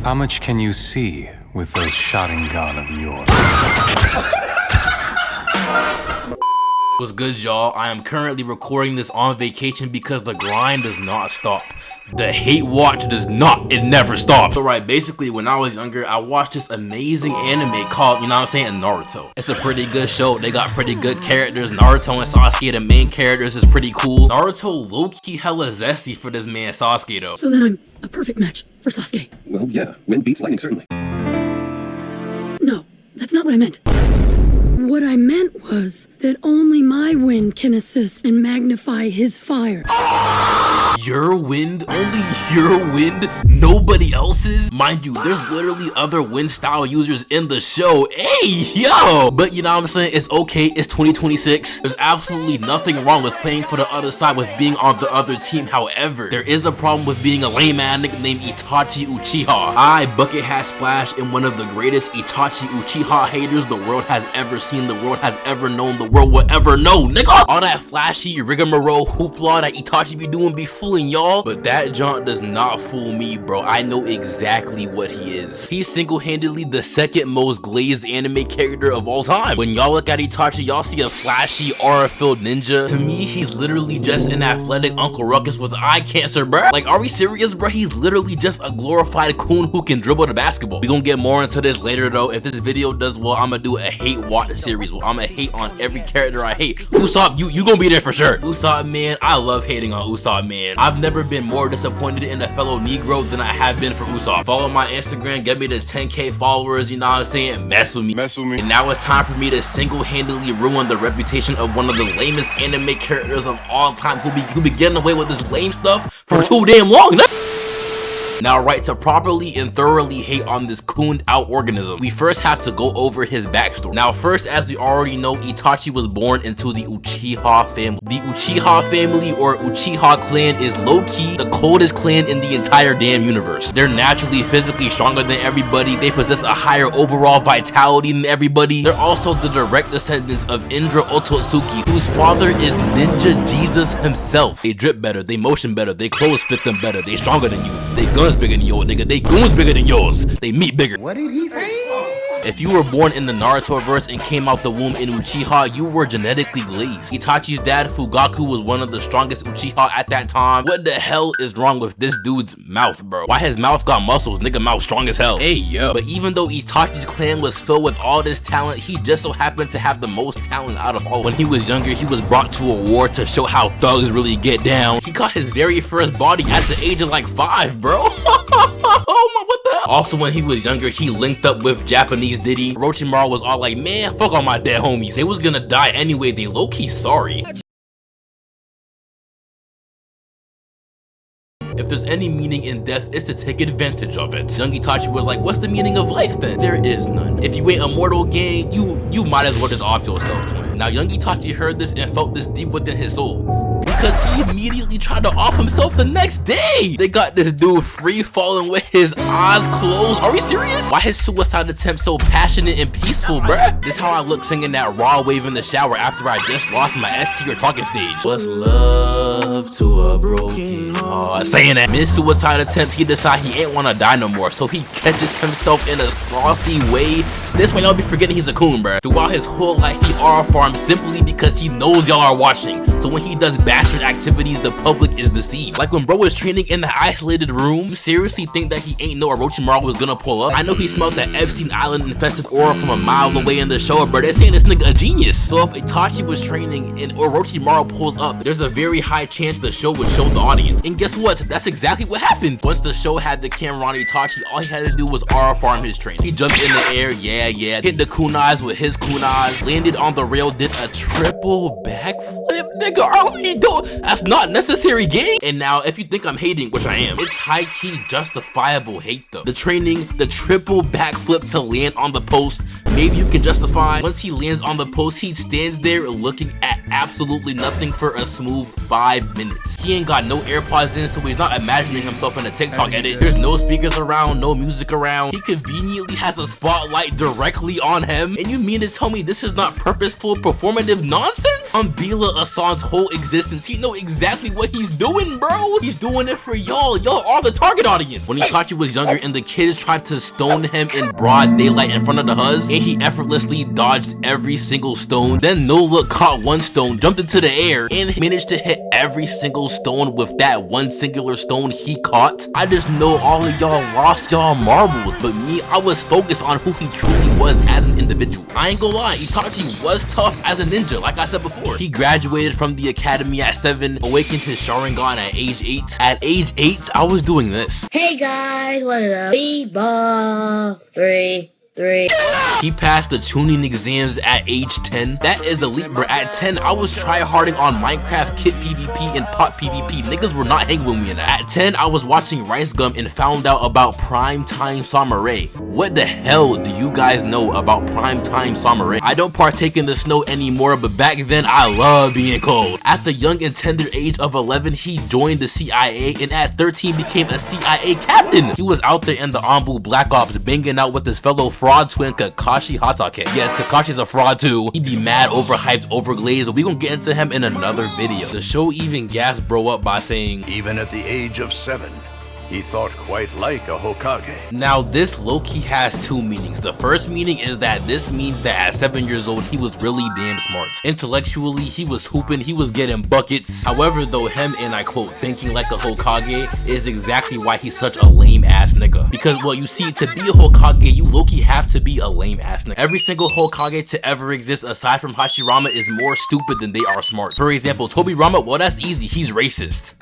How much can you see with those Sharingan of yours? What's good, y'all? I am currently recording this on vacation because the grind does not stop. The hate watch does not, it never stops. Alright, basically when I was younger, I watched this amazing anime called, you know what I'm saying, Naruto. It's a pretty good show. They got pretty good characters. Naruto and Sasuke, the main characters, is pretty cool. Naruto low-key hella zesty for this man Sasuke though. So then I'm a perfect match for Sasuke. Well, yeah, wind beats lightning, certainly. No, that's not what I meant. What I meant was that only my wind can assist and magnify his fire. Your wind? Only your wind? Nobody else's? Mind you, there's literally other wind style users in the show. Hey, yo! But you know what I'm saying? It's okay. It's 2026. There's absolutely nothing wrong with playing for the other side, with being on the other team. However, there is a problem with being a lame man named Itachi Uchiha. I, Bucket Hat Splash, am one of the greatest Itachi Uchiha haters the world has ever seen, the world has ever known, the world will ever know, nigga! All that flashy rigmarole hoopla that Itachi be doing be fooling y'all, but that jaunt does not fool me, bro. I know exactly what he is. He's single-handedly the second most glazed anime character of all time. When y'all look at Itachi, y'all see a flashy, aura-filled ninja. To me, he's literally just an athletic Uncle Ruckus with eye cancer, bro. Like, are we serious, bro? He's literally just a glorified coon who can dribble the basketball. We gonna get more into this later, though. If this video does well, I'm gonna do a hate watch series. Well, I'm gonna hate on every character I hate. Usopp, you gonna be there for sure. Usopp, man, I love hating on Usopp, man. I've never been more disappointed in a fellow Negro than I have been for Usopp. Follow my Instagram, get me to 10K followers, you know what I'm saying? Mess with me. And now it's time for me to single-handedly ruin the reputation of one of the lamest anime characters of all time who be getting away with this lame stuff for too damn long. Now, right, to properly and thoroughly hate on this cooned out organism, we first have to go over his backstory. Now, first, as we already know, Itachi was born into the Uchiha family. The Uchiha family, or Uchiha clan, is low-key the coldest clan in the entire damn universe. They're naturally physically stronger than everybody. They possess a higher overall vitality than everybody. They're also the direct descendants of Indra Otsutsuki, whose father is Ninja Jesus himself. They drip better, they motion better, they clothes fit them better, they stronger than you, they guns bigger than yours, nigga. They goons bigger than yours. They meat bigger. What did he say? If you were born in the Naruto verse and came out the womb in Uchiha, you were genetically glazed. Itachi's dad, Fugaku, was one of the strongest Uchiha at that time. What the hell is wrong with this dude's mouth, bro? Why his mouth got muscles? Nigga mouth strong as hell. Hey, yo. But even though Itachi's clan was filled with all this talent, he just so happened to have the most talent out of all. When he was younger, he was brought to a war to show how thugs really get down. He got his very first body at the age of like 5, bro. Oh my, what the hell? Also, when he was younger, he linked up with Japanese Diddy. Orochimaru was all like, man, fuck all my dead homies. They was gonna die anyway. They low-key sorry. If there's any meaning in death, it's to take advantage of it. Young Itachi was like, what's the meaning of life then? There is none. If you ain't immortal, gang, you might as well just off yourself, twin. Now, young Itachi heard this and felt this deep within his soul, because he immediately tried to off himself the next day. They got this dude free falling with his eyes closed. Are we serious? Why his suicide attempt so passionate and peaceful, bruh? This how I look singing that raw wave in the shower after I just lost my S tier talking stage. What's love to a broken heart? Saying that mid-suicide attempt, he decide he ain't wanna die no more, so he catches himself in a saucy way. This way y'all be forgetting he's a coon, bruh. Throughout his whole life, he aura farms simply because he knows y'all are watching. So when he does bastard activities, the public is deceived. Like when bro was training in the isolated room, you seriously think that he ain't know Orochimaru was gonna pull up? I know he smelled that Epstein Island infested aura from a mile away in the show, but they're saying this nigga a genius. So if Itachi was training and Orochimaru pulls up, there's a very high chance the show would show the audience. And guess what? That's exactly what happened. Once the show had the camera on Itachi, all he had to do was aura farm his training. He jumped in the air, yeah, hit the kunais with his kunais, landed on the rail, did a triple backflip. Nigga, are we doing? That's not necessary, gang. And now, if you think I'm hating, which I am, it's high-key justifiable hate though. The training, the triple backflip to land on the post, maybe you can justify. Once he lands on the post, he stands there looking at absolutely nothing for a smooth 5 minutes. He ain't got no AirPods in, so he's not imagining himself in a TikTok edit. There's no speakers around, no music around. He conveniently has a spotlight directly on him. And you mean to tell me this is not purposeful performative nonsense? On Bila Hassan's whole existence, he know exactly what he's doing, bro. He's doing it for y'all. Y'all are the target audience. When Itachi was younger and the kids tried to stone him in broad daylight in front of the huz, and he effortlessly dodged every single stone, then no look caught one stone, jumped into the air, and managed to hit every single stone with that one singular stone he caught. I just know all of y'all lost y'all marbles, but me, I was focused on who he truly was as an individual. I ain't gonna lie, Itachi was tough as a ninja, like I said before. He graduated from the academy at 7, awakened his Sharingan at age 8. At age 8, I was doing this. Hey guys, what is up? Bebop 3. He passed the tuning exams at age 10. That is elite, bro. At 10, I was tryharding on Minecraft kit PvP and pot PvP. Niggas were not hanging with me in that. At 10, I was watching Rice Gum and found out about Prime Time Samurai. What the hell do you guys know about Prime Time Samurai? I don't partake in the snow anymore, but back then I loved being cold. At the young and tender age of 11, he joined the CIA, and at 13 became a CIA captain. He was out there in the Anbu Black Ops banging out with his fellow fraud twin Kakashi Hatake. Yes, Kakashi's a fraud too. He'd be mad, overhyped, overglazed, but we gonna get into him in another video. The show even gassed bro up by saying, even at the age of 7, he thought quite like a Hokage. Now this low-key has 2 meanings. The first meaning is that this means that at 7 years old, he was really damn smart. Intellectually, he was hooping, he was getting buckets. However, though, him and I quote, thinking like a Hokage is exactly why he's such a lame ass nigga. Because, well, you see, to be a Hokage, you low-key have to be a lame ass nigga. Every single Hokage to ever exist aside from Hashirama is more stupid than they are smart. For example, Tobirama, well, that's easy, he's racist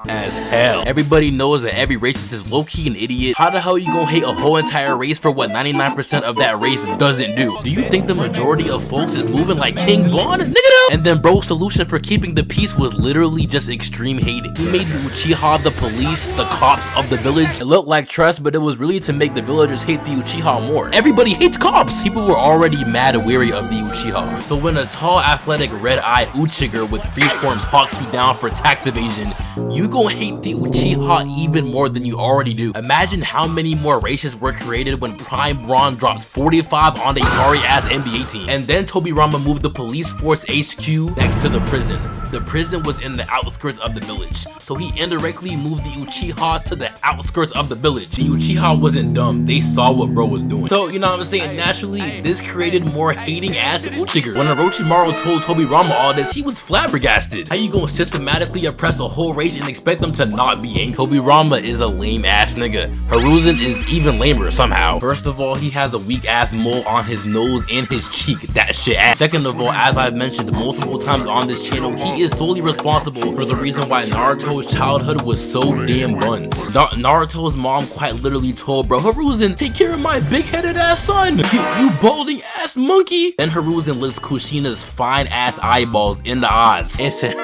as hell. Everybody knows that every racist is low-key an idiot. How the hell you gonna hate a whole entire race for what 99% of that race doesn't do? Do you think the majority of folks is moving like King Von? Nigga no! And then bro's solution for keeping the peace was literally just extreme hating. He made the Uchiha the police, the cops of the village. It looked like trust, but it was really to make the villagers hate the Uchiha more. Everybody hates cops! People were already mad and weary of the Uchiha. So when a tall, athletic, red-eyed Uchiger with freeforms hawks you down for tax evasion, you gonna hate the Uchiha even more than you already do. Imagine how many more races were created when Prime Brawn dropped 45 on the sorry-ass NBA team. And then Tobirama moved the police force HQ next to the prison. The prison was in the outskirts of the village, so he indirectly moved the Uchiha to the outskirts of the village. The Uchiha wasn't dumb, they saw what bro was doing. So, you know what I'm saying, naturally, this created more hating ass Uchiger. When Orochimaru told Tobirama all this, he was flabbergasted. How you gonna systematically oppress a whole race and expect them to not be angry? Tobirama is a lame ass nigga. Hiruzen is even lamer somehow. First of all, he has a weak ass mole on his nose and his cheek. That shit ass. Second of all, as I've mentioned multiple times on this channel, he is solely responsible for the reason why Naruto's childhood was so damn buns. Naruto's mom quite literally told bro, Hiruzen, take care of my big-headed ass son, you balding ass monkey. Then Hiruzen looks Kushina's fine ass eyeballs in the eyes and said,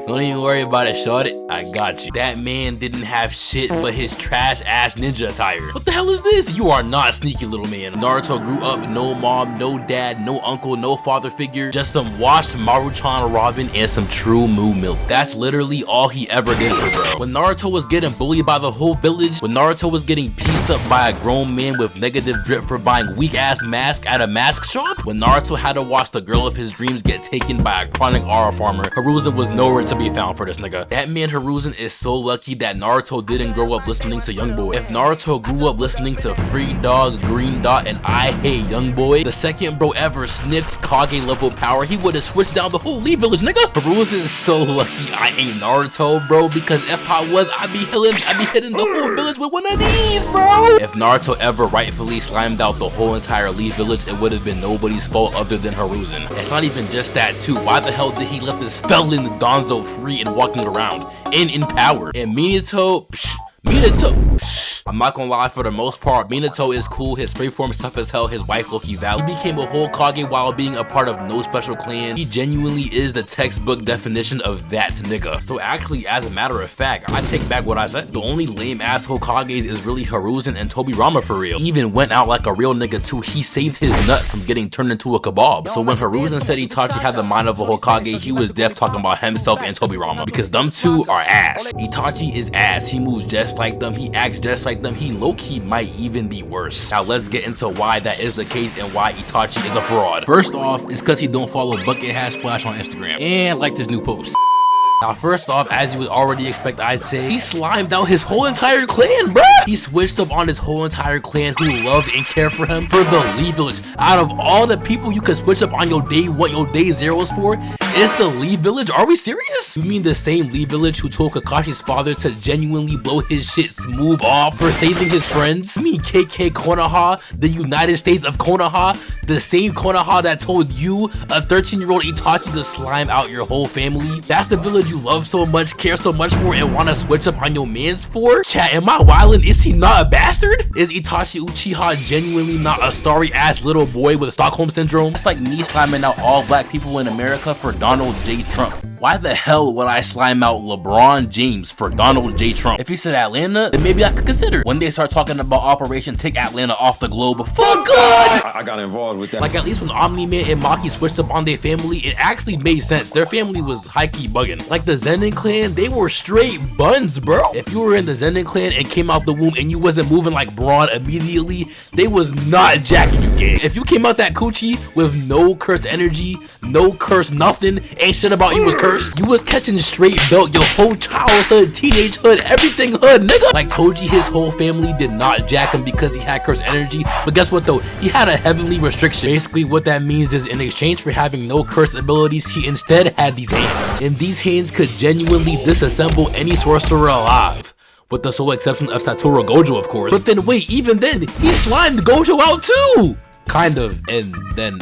don't even worry about it, shorty. I got you. That man didn't have shit but his trash ass ninja attire. What the hell is this? You are not sneaky, little man. Naruto grew up, no mom, no dad, no uncle, no father figure, just some washed Maruchan ramen and some true moo milk. That's literally all he ever did for bro. When Naruto was getting bullied by the whole village, when Naruto was getting pieced up by a grown man with negative drip for buying weak ass mask at a mask shop, when Naruto had to watch the girl of his dreams get taken by a chronic aura farmer, Hiruzen was nowhere to be found for this nigga. That man Hiruzen is so lucky that Naruto didn't grow up listening to Youngboy. If Naruto grew up listening to Free Dog, Green Dot, and I Hate Youngboy, the second bro ever sniffed Kage level power, he would have switched down the whole Lee village, nigga. Hiruzen is so lucky I ain't Naruto, bro, because if I was, I'd be hitting the whole village with one of these, bro. If Naruto ever rightfully slimed out the whole entire Lee village, it would have been nobody's fault other than Hiruzen. It's not even just that too. Why the hell did he let this felon Donzo free and walking around and in power? And Minato, I'm not gonna lie, for the most part, Minato is cool, his free form tough as hell, his wife low-key valid. He became a Hokage while being a part of no special clan. He genuinely is the textbook definition of that nigga. So actually, as a matter of fact, I take back what I said. The only lame ass Hokages is really Hiruzen and Tobirama for real. He even went out like a real nigga too. He saved his nut from getting turned into a kebab. So when Hiruzen said Itachi had the mind of a Hokage, he was def talking about himself and Tobirama, because them two are ass. Itachi is ass. He moves just like them, he acts just like them, he low-key might even be worse. Now let's get into why that is the case and why Itachi is a fraud. First off, it's because he don't follow Bucket Hat Splash on Instagram and like this new post. Now first off, as you would already expect, I'd say he slimed out his whole entire clan, bruh. He switched up on his whole entire clan who loved and cared for him for the Lee Village. Out of all the people you could switch up on your day, what your day zero is for, it's the Lee Village. Are we serious? You mean the same Lee Village who told Kakashi's father to genuinely blow his shit smooth off for saving his friends? You mean KK Konoha, the United States of Konoha, the same Konoha that told you, a 13-year-old Itachi, to slime out your whole family? That's the village you love so much, care so much for, and want to switch up on your mans for? Chat, am I wildin'? Is he not a bastard? Is Itachi Uchiha genuinely not a sorry ass little boy with Stockholm syndrome? That's like me slamming out all black people in America for Donald J. Trump. Why the hell would I slime out LeBron James for Donald J. Trump? If he said Atlanta, then maybe I could consider. When they start talking about Operation Take Atlanta Off the Globe, for good! I got involved with that. Like, at least when Omni-Man and Maki switched up on their family, it actually made sense. Their family was high-key bugging. Like the Zenin clan, they were straight buns, bro. If you were in the Zenin clan and came out the womb and you wasn't moving like Braun immediately, they was not jacking you, gang. If you came out that coochie with no curse energy, no curse nothing, ain't shit about you was cursed, you was catching straight belt your whole childhood, teenagehood, everything hood, nigga. Like Toji, his whole family did not jack him because he had curse energy, but guess what though? He had a heavenly restriction. Basically what that means is, in exchange for having no curse abilities, he instead had these hands, and these hands could genuinely disassemble any sorcerer alive, with the sole exception of Satoru Gojo, of course. But then wait, even then, he slimed Gojo out too! Kind of, and then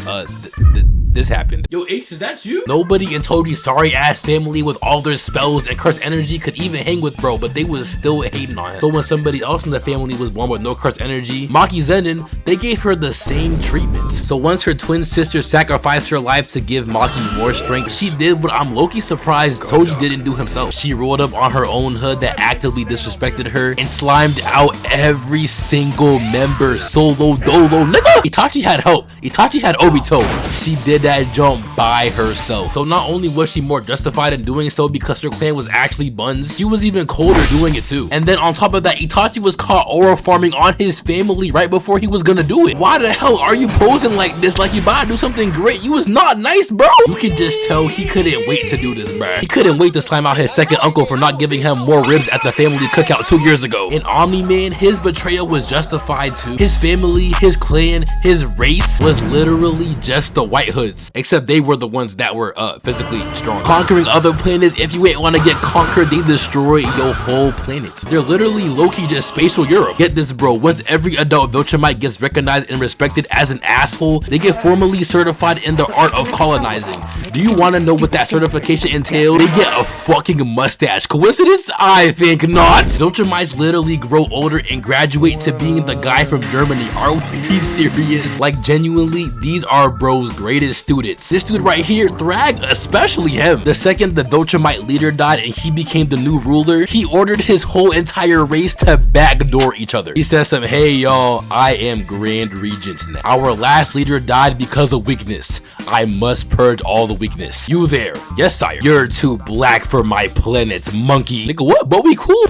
this happened. Yo, Ace, is that you? Nobody in Toji's sorry ass family with all their spells and curse energy could even hang with bro, but they was still hating on him. So when somebody else in the family was born with no curse energy, Maki Zenin, they gave her the same treatment. So once her twin sister sacrificed her life to give Maki more strength, she did what I'm low-key surprised Toji didn't do himself. She rolled up on her own hood that actively disrespected her and slimed out every single member solo dolo, nigga. Itachi had help. Itachi had Obito. She did that jump by herself. So not only was she more justified in doing so because her clan was actually buns, she was even colder doing it too. And then on top of that, Itachi was caught aura farming on his family right before he was gonna do it. Why the hell are you posing like this, like you about to do something great? You was not nice, bro. You can just tell he couldn't wait to do this, bro. He couldn't wait to slam out his second uncle for not giving him more ribs at the family cookout 2 years ago. In Omni-Man, his betrayal was justified too. His family, his clan, his race was literally just the White Hoods, except they were the ones that were physically strong. Conquering other planets, if you ain't want to get conquered, they destroy your whole planet. They're literally low-key just spatial Europe. Get this, bro, once every adult Viltrumite gets recognized and respected as an asshole, they get formally certified in the art of colonizing. Do you want to know what that certification entails? They get a fucking mustache. Coincidence? I think not. Viltrumites literally grow older and graduate to being the guy from Germany. Are we serious? Like, genuinely, these are bro's greatest students. This dude right here, Thrag, especially him. The second the Viltrumite leader died and he became the new ruler, he ordered his whole entire race to backdoor each other. He says some, hey y'all, I am Grand Regent now. Our last leader died because of weakness. I must purge all the weakness. You there? Yes, sire. You're too black for my planet, monkey. Nigga, what? But we cool.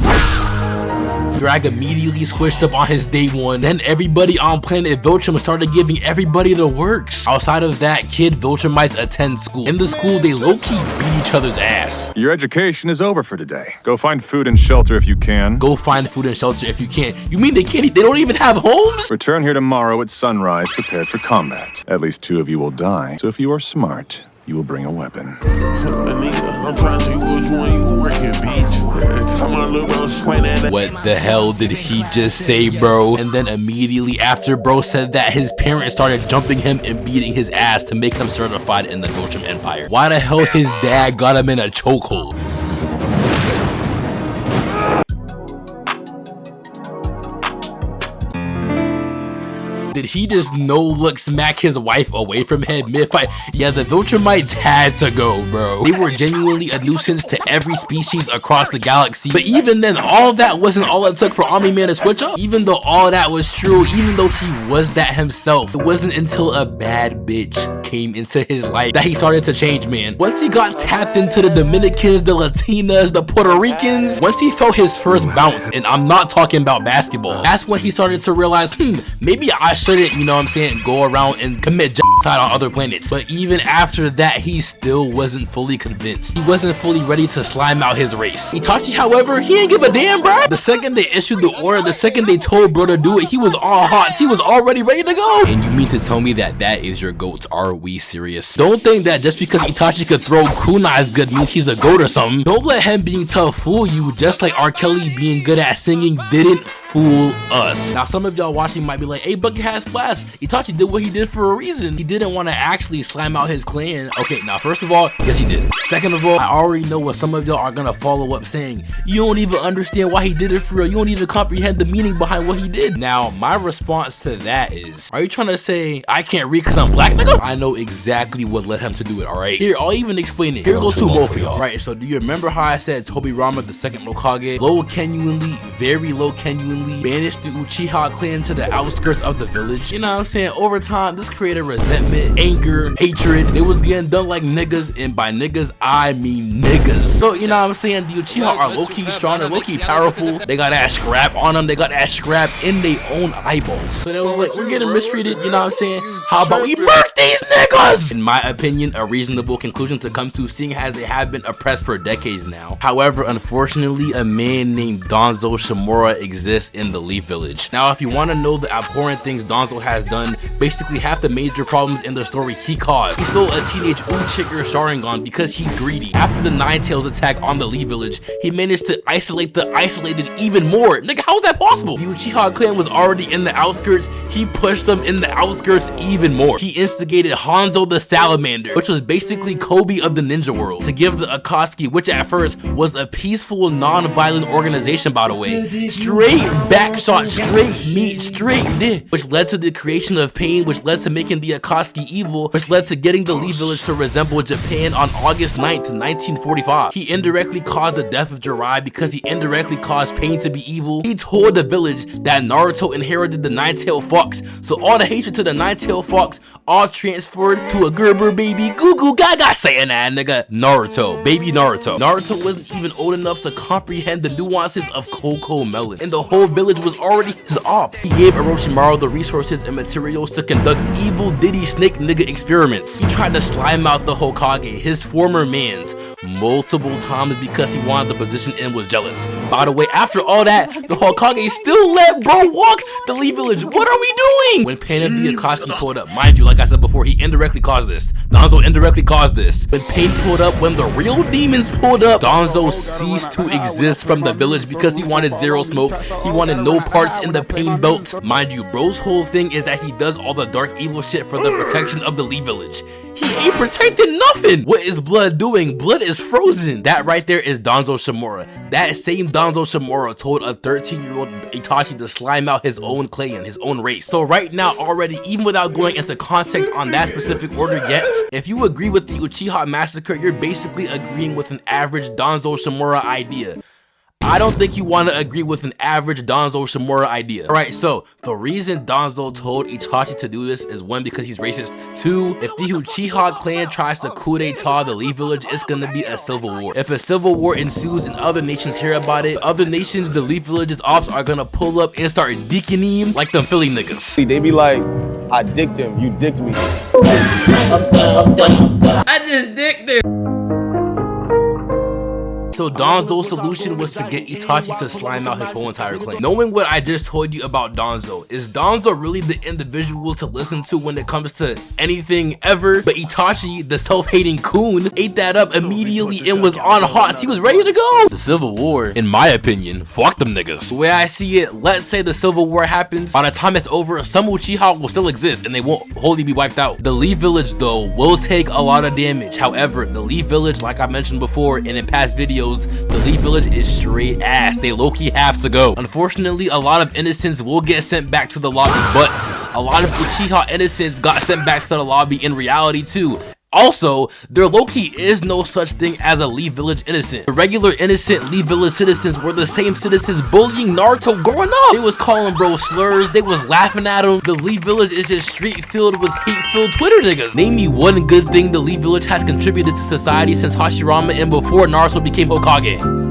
Drag immediately switched up on his day one. Then everybody on planet Viltrum started giving everybody the works. Outside of that, kid Viltrumites attend school. In the school, they low-key beat each other's ass. Your education is over for today. Go find food and shelter if you can. Go find food and shelter if you can. You mean they can't eat? They don't even have homes? Return here tomorrow at sunrise prepared for combat. At least 2 of you will die. So if you are smart, you will bring a weapon. I'm trying to see which one you working, bitch. What the hell did he just say, bro? And then immediately after bro said that, his parents started jumping him and beating his ass to make him certified in the Viltrum Empire. Why the hell his dad got him in a chokehold? Did he just no-look smack his wife away from him mid-fight? Yeah, the Viltrumites had to go, bro. They were genuinely a nuisance to every species across the galaxy. But even then, all that wasn't all it took for Omni-Man to switch up. Even though all that was true, even though he was that himself, it wasn't until a bad bitch came into his life that he started to change, man. Once he got tapped into the Dominicans, the Latinas, the Puerto Ricans, once he felt his first bounce, and I'm not talking about basketball, that's when he started to realize, maybe I shouldn't, you know what I'm saying, go around and commit genocide on other planets. But even after that, he still wasn't fully convinced. He wasn't fully ready to slime out his race. Itachi, however, he didn't give a damn, bro. The second they issued the order, the second they told bro to do it, he was all hot. He was already ready to go. And you mean to tell me that that is your GOAT? Are we serious? Don't think that just because Itachi could throw kunais good means he's the GOAT or something. Don't let him being tough fool you, just like R. Kelly being good at singing didn't fool us. Now some of y'all watching might be like, hey, Bucket has splash. Itachi did what he did for a reason. He didn't want to actually slime out his clan. Okay, now first of all, yes he did. Second of all, I already know what some of y'all are gonna follow up saying. You don't even understand why he did it for real. You don't even comprehend the meaning behind what he did. Now my response to that is, are you trying to say I can't read because I'm black, nigga? I know exactly what led him to do it, alright? Here, I'll even explain it. Here goes to both of y'all. Right, so do you remember how I said Tobirama, the second Hokage, low genuinely, very low genuinely, banished the Uchiha clan to the outskirts of the village? You know what I'm saying? Over time, this created resentment, anger, hatred. It was getting done like niggas, and by niggas, I mean niggas. So, you know what I'm saying? The Uchiha are low-key strong, they're low-key powerful. They got that scrap on them. They got that scrap in their own eyeballs. So they was like, we're getting mistreated, you know what I'm saying? How about we murk these niggas? In my opinion, a reasonable conclusion to come to, seeing as they have been oppressed for decades now. However, unfortunately, a man named Danzo Shimura exists in the Leaf Village. Now, if you want to know the abhorrent things Danzo has done, basically half the major problems in the story he caused. He stole a teenage Uchiha Sharingan because he's greedy. After the Nine Tails attack on the Leaf Village, he managed to isolate the isolated even more. Nigga, how is that possible? The Uchiha clan was already in the outskirts. He pushed them in the outskirts even more. He instigated Hanzo the Salamander, which was basically Kobe of the ninja world, to give the Akatsuki, which at first was a peaceful, non-violent organization, by the way, straight backshot, straight meat, straight dick, which led to the creation of pain, which led to making the Akatsuki evil, which led to getting the Leaf Village to resemble Japan on August 9th, 1945. He indirectly caused the death of Jiraiya because he indirectly caused pain to be evil. He told the village that Naruto inherited the Nine-Tailed Fox, so all the hatred to the Nine-Tailed Fox all transferred to a Gerber baby goo goo gaga saying that nigga Naruto, baby Naruto. Naruto wasn't even old enough to comprehend the nuances of Cocoa Melon, and the whole village was already his op. He gave Orochimaru the resources and materials to conduct evil Diddy Snake nigga experiments. He tried to slime out the Hokage, his former mans, multiple times because he wanted the position and was jealous. By the way, after all that, the Hokage still let bro walk the Leaf Village. What are we doing? When Pain of the Akatsuki pulled up, mind you, like I said before, he indirectly caused this. Danzo indirectly caused this. When Pain pulled up, when the real demons pulled up, Danzo ceased to exist from the village because he wanted zero smoke. He wanted no parts in the Pain belt. Mind you, bro's whole thing is that he does all the dark evil shit for the protection of the Leaf Village. He ain't protecting nothing. What is blood doing? Blood is frozen. That right there is Danzo Shimura. That same Danzo Shimura told a 13-year-old Itachi to slime out his own clan, his own race. So right now already, even without going into context on that specific order yet, if you agree with the Uchiha massacre, you're basically agreeing with an average Danzo Shimura idea. I don't think you want to agree with an average Danzo Shimura idea. Alright, so the reason Danzo told Itachi to do this is 1, because he's racist. 2, if the Uchiha clan tries to coup d'etat the Leaf Village, it's gonna be a civil war. If a civil war ensues and other nations hear about it, other nations, the Leaf Village's ops are gonna pull up and start dicking him like them Philly niggas. See, they be like, I dicked him, you dicked me. I just dicked her. So Danzo's solution was to get Itachi to slime out his whole entire clan. Knowing what I just told you about Danzo, is Danzo really the individual to listen to when it comes to anything ever? But Itachi, the self-hating coon, ate that up immediately and was on hot. He was ready to go. The Civil War, in my opinion, fuck them niggas. The way I see it, let's say the Civil War happens. By the time it's over, some Uchiha will still exist and they won't wholly be wiped out. The Leaf Village though will take a lot of damage. However, the Leaf Village, like I mentioned before and in past videos, videos, the Leaf Village is straight ass. They low-key have to go. Unfortunately, a lot of innocents will get sent back to the lobby, but a lot of Uchiha innocents got sent back to the lobby in reality too. Also, there low-key is no such thing as a Leaf Village innocent. The regular innocent Leaf Village citizens were the same citizens bullying Naruto growing up. They was calling bro slurs, they was laughing at him. The Leaf Village is just street filled with hate-filled Twitter niggas. Name me one good thing the Leaf Village has contributed to society since Hashirama and before Naruto became Hokage.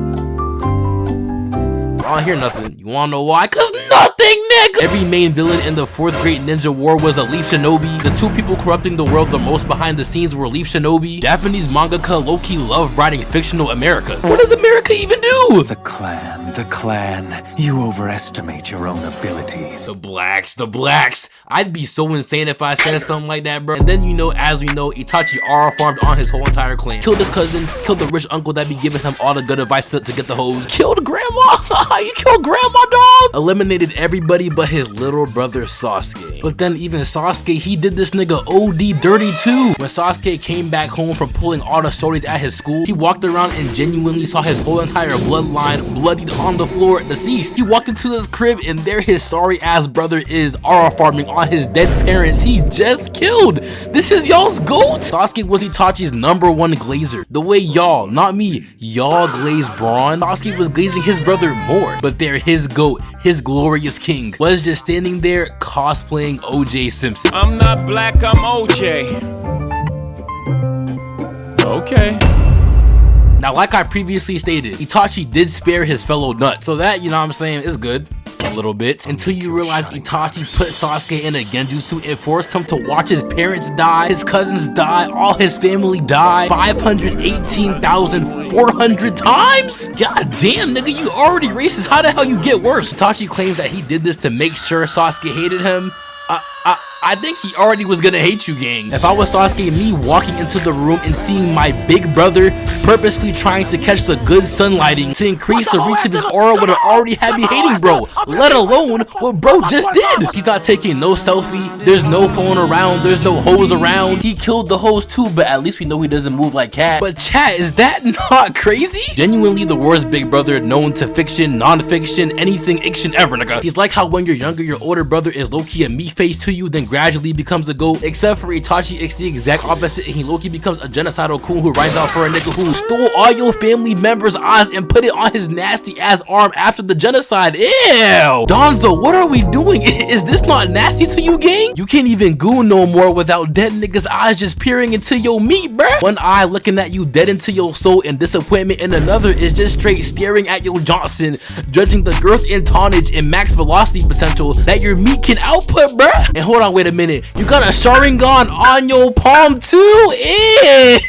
I don't hear nothing. You wanna know why? Cause nothing, nigga! Every main villain in the 4th Great Ninja War was a Leaf Shinobi. The 2 people corrupting the world the most behind the scenes were Leaf Shinobi. Japanese mangaka low-key love writing fictional America. What does America even do? The clan. You overestimate your own abilities. The blacks. I'd be so insane if I said something like that, bro. And then, you know, as we know, Itachi farmed on his whole entire clan. Killed his cousin, killed the rich uncle that be giving him all the good advice to get the hoes. Killed grandma. You killed grandma, dog. Eliminated everybody but his little brother Sasuke. But then even Sasuke, he did this nigga OD dirty too. When Sasuke came back home from pulling all the shorties at his school, he walked around and genuinely saw his whole entire bloodline bloodied on the floor, deceased. He walked into his crib and there his sorry ass brother is farming on his dead parents he just killed. This is y'all's GOAT? Sasuke was Itachi's #1 glazer. The way y'all, not me, y'all glaze Braun, Sasuke was glazing his brother more. But there his GOAT, his glorious king, was just standing there cosplaying OJ Simpson. I'm not black, I'm OJ. Okay. Now, like I previously stated, Itachi did spare his fellow nut, so that, you know what I'm saying, is good. A little bit, until you realize Itachi put Sasuke in a genjutsu and forced him to watch his parents die, his cousins die, all his family die 518,400 times? God damn, nigga, you already racist. How the hell you get worse? Itachi claims that he did this to make sure Sasuke hated him. I think he already was gonna hate you, gang. If I was Sasuke, me walking into the room and seeing my big brother purposely trying to catch the good sunlighting to increase the reach of his aura would have already had me hating bro, let alone what bro just did. He's not taking no selfie, there's no phone around, there's no hoes around. He killed the hoes too, but at least we know he doesn't move like cat. But chat, is that not crazy? Genuinely the worst big brother known to fiction, non-fiction, anything iction ever, nigga. He's like how when you're younger, your older brother is low-key a meat face to you, then gradually becomes a GOAT, except for Itachi, it's the exact opposite, and he low-key becomes a genocidal coon who rides out for a nigga who stole all your family members' eyes and put it on his nasty ass arm after the genocide. Ew! Donzo, what are we doing? Is this not nasty to you, gang? You can't even goon no more without dead niggas' eyes just peering into your meat, bruh. One eye looking at you dead into your soul in disappointment, and another is just straight staring at your Johnson, judging the girth and tonnage and max velocity potential that your meat can output, bruh. And hold on, wait a minute. You got a Sharingan on your palm too? Ew!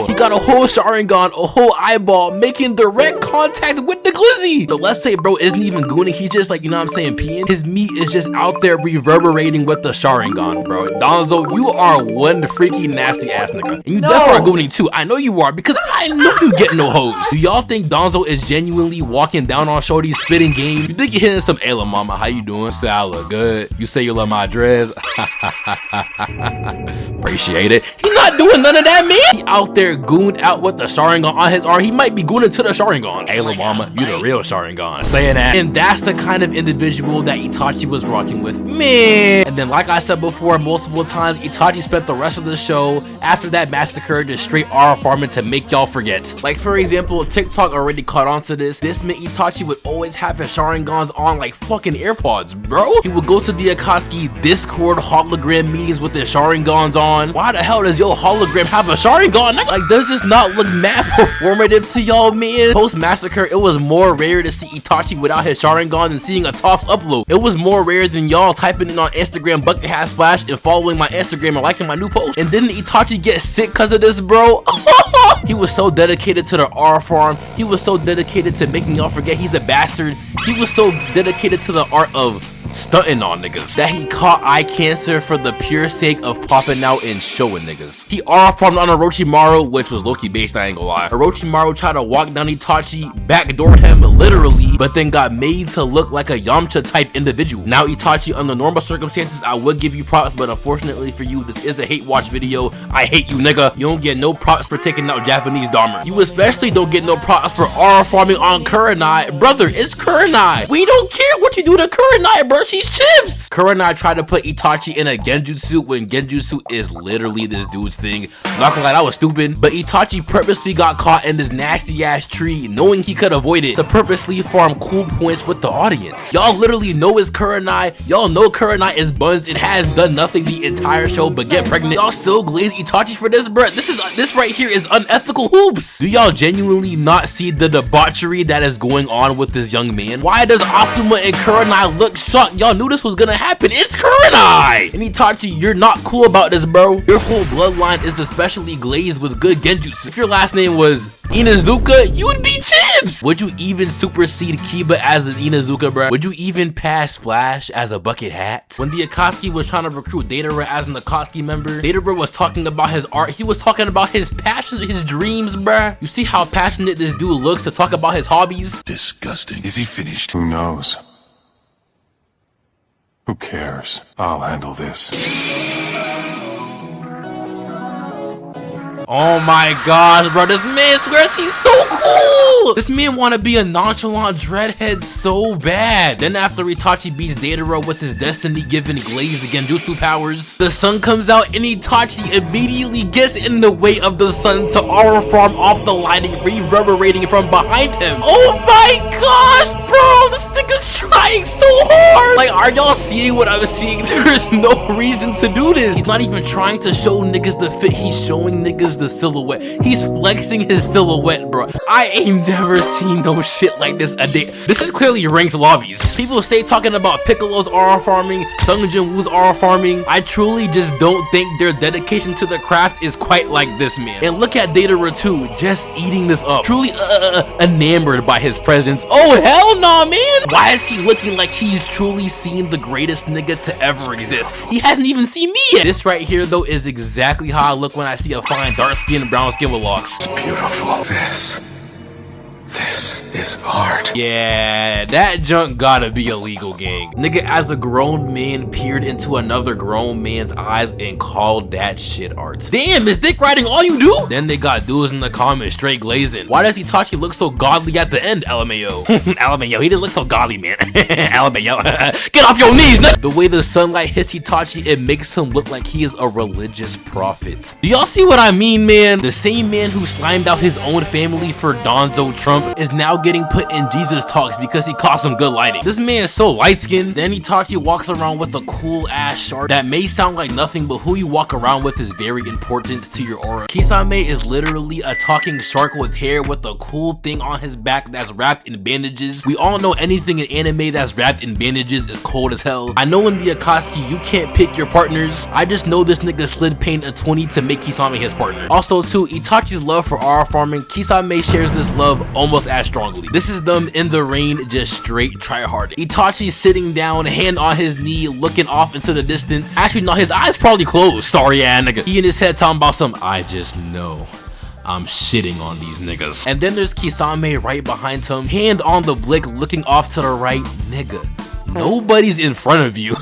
He got a whole Sharingan, a whole eyeball, making direct contact with the glizzy. So let's say bro isn't even gooning, he's just like, you know what I'm saying, peeing. His meat is just out there reverberating with the Sharingan, bro. Donzo, you are one freaky nasty ass nigga. And you definitely are gooning too. I know you are, because I know you get no hoes. Do y'all think Donzo is genuinely walking down on shorty spitting game? You think you're hitting some, hey, la mama, how you doing? Say I look good. You say you love my dress. Appreciate it. He not doing none of that, man. He out there gooned out with the Sharingan on his arm. He might be gooning to the Sharingan. Hey, lil mama, you the real Sharingan. Saying that. And that's the kind of individual that Itachi was rocking with, man. And then, like I said before multiple times, Itachi spent the rest of the show after that massacre just straight farming to make y'all forget. Like, for example, TikTok already caught on to this. This meant Itachi would always have his Sharingans on like fucking AirPods, bro. He would go to the Akatsuki Discord hologram meetings with the Sharingans on. Why the hell does your hologram have a Sharingan? Like, does this not look mad performative to y'all, man? Post-massacre, it was more rare to see Itachi without his Sharingan than seeing a Topps upload. It was more rare than y'all typing in on Instagram bucket hat splash and following my Instagram and liking my new post. And didn't Itachi get sick because of this, bro? He was so dedicated to the farm. He was so dedicated to making y'all forget he's a bastard. He was so dedicated to the art of stunting on niggas that he caught eye cancer for the pure sake of popping out and showing niggas. He farmed on Orochimaru, which was low-key based, I ain't gonna lie. Orochimaru tried to walk down Itachi, backdoor him literally, but then got made to look like a Yamcha type individual. Now Itachi, under normal circumstances, I would give you props, but unfortunately for you, this is a hate watch video. I hate you, nigga. You don't get no props for taking out Japanese Dharma. You especially don't get no props for R farming on Kurenai. Brother, it's Kurenai. We don't care what you do to Kurenai, bro. She's chips. Kurenai tried to put Itachi in a genjutsu when genjutsu is literally this dude's thing. I'm not gonna lie, that was stupid. But Itachi purposely got caught in this nasty ass tree, knowing he could avoid it, to purposely farm cool points with the audience. Y'all literally know it's Kurenai. Y'all know Kurenai is buns. It has done nothing the entire show but get pregnant. Y'all still glaze Itachi for this, bro. This right here is unethical hoops. Do y'all genuinely not see the debauchery that is going on with this young man? Why does Asuma and Kurenai look shocked? Y'all knew this was gonna happen. It's Kurenai! And Itachi, you're not cool about this, bro. Your whole bloodline is especially glazed with good genjutsu. If your last name was Inazuka, you would be chips. Would you even supersede Kiba as an Inazuka, bro? Would you even pass Splash as a bucket hat? When the Akatsuki was trying to recruit Datara as an Akatsuki member, Datara was talking about his art. He was talking about his passions, his dreams, bruh. You see how passionate this dude looks to talk about his hobbies? Disgusting. Is he finished? Who knows? Who cares? I'll handle this. Oh my gosh, bro, this man swears he's so cool. This man want to be a nonchalant dreadhead so bad. Then after Itachi beats Datara with his destiny-given glazed genjutsu powers, the sun comes out and Itachi immediately gets in the way of the sun to aura farm off the lighting, reverberating from behind him. Oh my gosh, bro, this nigga's trying so hard. Like, are y'all seeing what I'm seeing? There's no reason to do this. He's not even trying to show niggas the fit. He's showing niggas the silhouette. He's flexing his silhouette, bro. I ain't never seen no shit like this a day. This is clearly ranked lobbies. People say talking about Piccolo's aura farming, Sung Jin Woo's aura farming. I truly just don't think their dedication to the craft is quite like this, man. And look at Datara too, just eating this up. Truly enamored by his presence. Oh hell no, man. Why is he looking like he's truly seen the greatest nigga to ever exist? He hasn't even seen me yet. This right here though is exactly how I look when I see a fine dark skin, brown skin with locks. It's beautiful. This is art. Yeah, that junk gotta be illegal, gang. Nigga, as a grown man, peered into another grown man's eyes and called that shit art. Damn, is dick riding all you do? Then they got dudes in the comments straight glazing. Why does Itachi look so godly at the end, LMAO? LMAO, he didn't look so godly, man. LMAO, get off your knees, nigga. The way the sunlight hits Itachi, it makes him look like he is a religious prophet. Do y'all see what I mean, man? The same man who slimed out his own family for Donzo Trump is now getting put in Jesus talks because he caught some good lighting. This man is so light-skinned. Then Itachi walks around with a cool ass shark that may sound like nothing, but who you walk around with is very important to your aura. Kisame is literally a talking shark with hair with a cool thing on his back that's wrapped in bandages. We all know anything in anime that's wrapped in bandages is cold as hell. I know in the Akatsuki you can't pick your partners. I just know this nigga slid paint a 20 to make Kisame his partner. Also too, Itachi's love for aura farming, Kisame shares this love almost as strongly. This is them in the rain, just straight try hard. Itachi sitting down, hand on his knee, looking off into the distance. Actually, no, his eyes probably closed. Sorry, yeah, nigga. He in his head talking about some, I just know I'm shitting on these niggas. And then there's Kisame right behind him, hand on the blick, looking off to the right. Nigga, nobody's in front of you.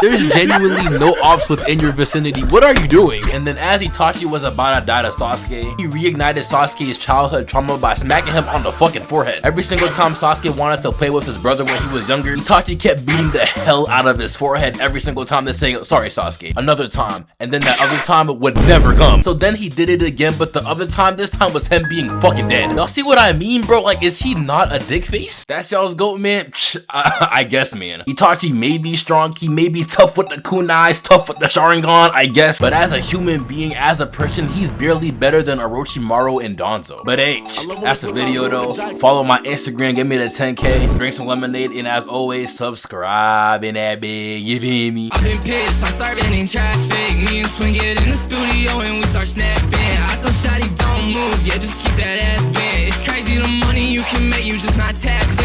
There's genuinely no ops within your vicinity. What are you doing? And then as Itachi was about to die to Sasuke, he reignited Sasuke's childhood trauma by smacking him on the fucking forehead. Every single time Sasuke wanted to play with his brother when he was younger, Itachi kept beating the hell out of his forehead every single time they're saying, sorry Sasuke, another time. And then that other time would never come. So then he did it again, but the other time, this time was him being fucking dead. Y'all see what I mean, bro? Like, is he not a dick face? That's y'all's goat, man? I guess, man. Itachi may be strong, he may be tough with the kunais, tough with the Sharingan, I guess, but as a human being, as a person, he's barely better than Orochimaru and Danzo. But hey, that's the video though. Follow my Instagram, get me to 10K, drink some lemonade, and as always, subscribe in that big, you feel me? I've been pissed, I'm starving in traffic. Me and Twin get in the studio and we start snapping. I so shawty don't move, yeah, just keep that ass bent. It's crazy the money you can make, you just not tapped in.